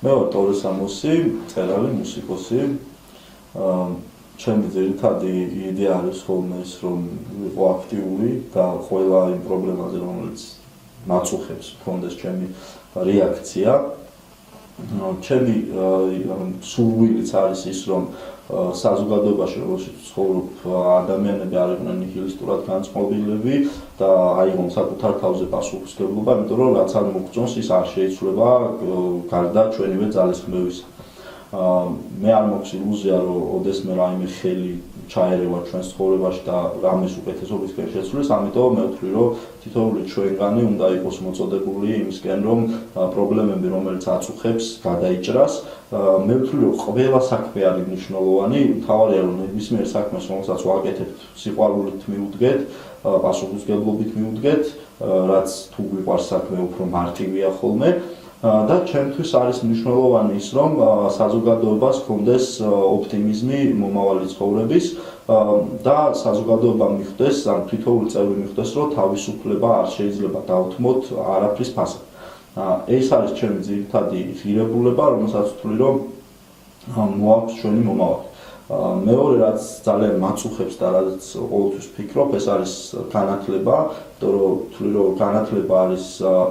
მე ვარ ტორეს ამოსი, მწერალი, მუსიკოსი. ჩემი ძირითადი იდეა არის ხოლმე ის, რომ ვიყო აქტიური და ყველა იმ პრობლემაზე, რომელიც მაწუხებს, მქონდეს ჩემი რეაქცია. ჩემი სურვილიც არის ის, რომ საზოგადოებაში, რომელშიც ცხოვრობ, ადამიანები არ იყვნენ ნიჰილისტურად განწყობილები და აიღონ საკუთარ თავზე პასუხისმგებლობა, იმიტომ რომ რაც არ მოგწონს, ის არ შეიცვლება გარდა ჩვენივე ძალისხმევისა. მე არ მაქვს ილუზია, რომ ოდესმე რაიმე ხელი ჩაერევა ჩვენს ცხოვრებაში და რამეს უკეთესობისკენ შეცვლის, ამიტომ მე ვთვლი, რომ თითოეული ჩვენგანი უნდა იყოს მოწოდებული იმისკენ, რომ პრობლემები, რომელიც აწუხებს, გადაიჭრას. მე ვთვლი, რომ ყველა საქმე არის მნიშვნელოვანი, მთავარია, რომ ნებისმიერ საქმეს, რომელსაც ვაკეთებთ, სიყვარულით მივუდგეთ, პასუხისმგებლობით მივუდგეთ, რაც თუ გვიყვარს საქმე, უფრო მარტივია ხოლმე. და ჩემთვის არის მნიშვნელოვანი ის, რომ საზოგადოებას ჰქონდეს ოპტიმიზმი მომავალი ცხოვრების და საზოგადოება მიხვდეს, ან თითოეული წევრი მიხვდეს, რომ თავისუფლება არ შეიძლება დავთმოთ არაფრის ფასად. ეს არის ჩემი ძირითადი ღირებულება, რომელსაც ვთვლი, რომ მოაქვს ჩვენი მომავალი. მეორე რაც ძალიან მაწუხებს და რაც ყოველთვის ვფიქრობ, ეს არის განათლება, იმიტომ რომ ვთვლი, რომ განათლება არის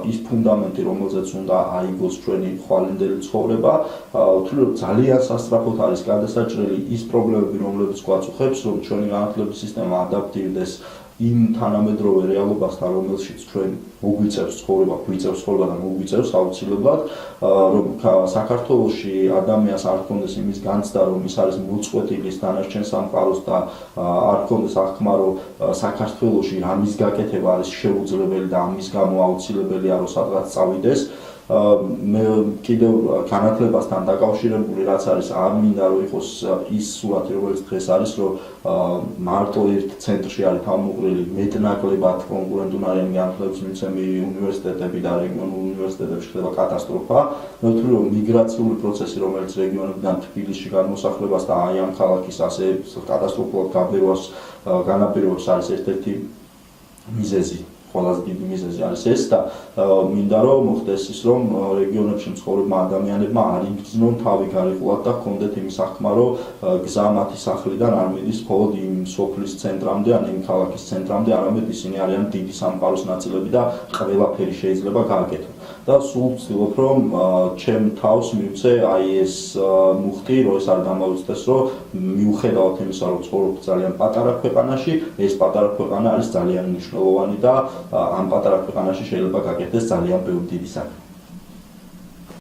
ის ფუნდამენტი, რომელზეც უნდა აიგოს ჩვენი ხვალინდელი ცხოვრება. ვთვლი, რომ ძალიან სასწრაფოდ არის გადასაჭრელი ის პრობლემები, რომლებიც გვაწუხებს, რომ ჩვენი განათლების სისტემა ადაპტირდეს იმ თანამედროვე რეალობასთან, რომელშიც ჩვენ მოგვიწევს ცხოვრება, გვიწევს ცხოვრება და მოგვიწევს აუცილებლად, რომ საქართველოში ადამიანს არ ჰქონდეს იმის განცდა, რომ ის არის მოწყვეტილი დანარჩენ სამყაროს და არ ჰქონდეს აღქმა, რომ საქართველოში რამის გაკეთება არის შეუძლებელი და ამის გამო აუცილებელია, რომ სადღაც წავიდეს. მე კიდევ განათლებასთან დაკავშირებული რაც არის, არ მინდა რომ იყოს ის სურათი, რომელიც დღეს არის, რომ მარტო ერთ ცენტრში არის თავმოყრილი მეტნაკლებად კონკურენტუნარიანი განათლების მიცემი უნივერსიტეტები და რეგიონულ უნივერსიტეტებში ხდება კატასტროფა. მე ვთვლი, რომ მიგრაციული პროცესი, რომელიც რეგიონებიდან თბილისში განმოსახლებას და აი ამ ქალაქის ასე კატასტროფულად გაბევას განაპირობებს, არის ერთ-ერთი მიზეზი. ყველაზე დიდი მიზეზი არის ეს და მინდა რომ მოხდეს ის, რომ რეგიონებში მცხოვრებმა ადამიანებმა არ იგრძნონ თავი გარიყულად და ჰქონდეთ იმის აღქმა, რომ გზა მათი სახლიდან არ მიდის მხოლოდ იმ სოფლის ცენტრამდე, ან იმ ქალაქის ცენტრამდე, არამედ ისინი არიან დიდი სამყაროს ნაწილები და ყველაფერი შეიძლება გააკეთონ. და სულ ვცდილობ, რომ ჩემ თავს მივცე აი ეს მუხტი, რომ ეს არ დამავიწყდეს, რომ მიუხედავად იმისა, რომ ცხოვრობ ძალიან პატარა ქვეყანაში, ეს პატარა ქვეყანა არის ძალიან მნიშვნელოვანი და ამ პატარა ქვეყანაში შეიძლება გაკეთდეს ძალიან ბევრი დიდი საქმე.